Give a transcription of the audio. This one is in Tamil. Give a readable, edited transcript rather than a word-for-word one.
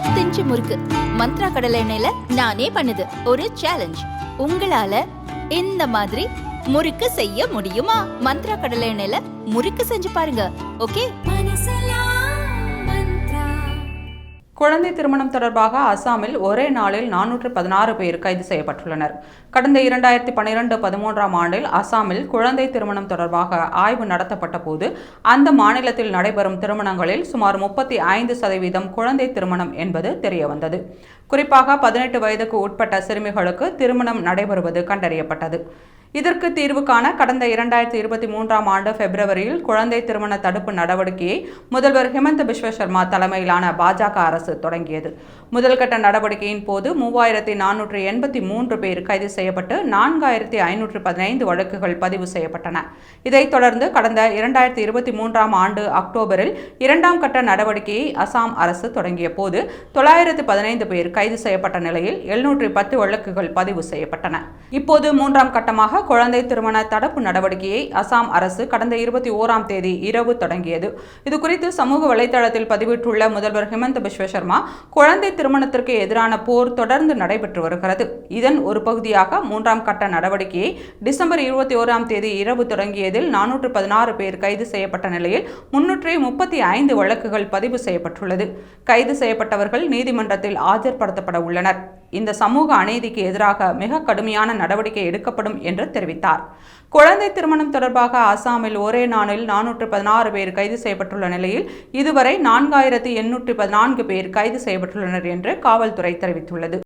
10 இன்ச் முறுக்கு மந்த்ரா கடலை எண்ணெயில நானே பண்ணுது ஒரு சேலஞ்ச். உங்களால இந்த மாதிரி முறுக்கு செய்ய முடியுமா? மந்த்ரா கடலை எண்ணெயில முறுக்கு செஞ்சு பாருங்க. ஓகே. குழந்தை திருமணம் தொடர்பாக அசாமில் ஒரே நாளில் 416 பேர் கைது செய்யப்பட்டுள்ளனர். கடந்த 2012-13ஆம் ஆண்டில் அசாமில் குழந்தை திருமணம் தொடர்பாக ஆய்வு நடத்தப்பட்ட போது அந்த மாநிலத்தில் நடைபெறும் திருமணங்களில் சுமார் 35% குழந்தை திருமணம் என்பது தெரியவந்தது. குறிப்பாக 18 வயதுக்கு உட்பட்ட சிறுமிகளுக்கு திருமணம் நடைபெறுவது கண்டறியப்பட்டது. இதற்கு தீர்வு காண கடந்த 2023ஆம் ஆண்டு பிப்ரவரியில் குழந்தை திருமண தடுப்பு நடவடிக்கையை முதல்வர் ஹிமந்த பிஸ்வ சர்மா தலைமையிலான பாஜக அரசு தொடங்கியது. முதல்கட்ட நடவடிக்கையின் போது 3483 பேர் கைது செய்யப்பட்டு 4515 வழக்குகள் பதிவு செய்யப்பட்டன. இதைத் தொடர்ந்து கடந்த 2023ஆம் ஆண்டு அக்டோபரில் 2ஆம் கட்ட நடவடிக்கையை அசாம் அரசு தொடங்கிய போது 915 பேர் கைது செய்யப்பட்ட நிலையில் 710 வழக்குகள் பதிவு செய்யப்பட்டன. இப்போது 3ஆம் கட்டமாக குழந்தை திருமண தடுப்பு நடவடிக்கையை அசாம் அரசு கடந்த 21ஆம் தேதி இரவு தொடங்கியது. இதுகுறித்து சமூக வலைதளத்தில் பதிவிட்டுள்ள முதல்வர் ஹிமந்த பிஸ்வ சர்மா, குழந்தை திருமணத்திற்கு எதிரான போர் தொடர்ந்து நடைபெற்று வருகிறது. இதன் ஒரு பகுதியாக 3ஆம் கட்ட நடவடிக்கையை டிசம்பர் 21ஆம் தேதி இரவு தொடங்கியதில் 416 பேர் கைது செய்யப்பட்ட நிலையில் 335 வழக்குகள் பதிவு செய்யப்பட்டுள்ளது. கைது செய்யப்பட்டவர்கள் நீதிமன்றத்தில் ஆஜர்படுத்தப்பட உள்ளனர். இந்த சமூக அநீதிக்கு எதிராக மிக கடுமையான நடவடிக்கை எடுக்கப்படும் என்று தெரிவித்தார். குழந்தை திருமணம் தொடர்பாக அசாமில் ஒரே நாளில் 416 பேர் கைது செய்யப்பட்டுள்ள நிலையில் இதுவரை 4814 பேர் கைது செய்யப்பட்டுள்ளனர் என்று காவல்துறை தெரிவித்துள்ளது.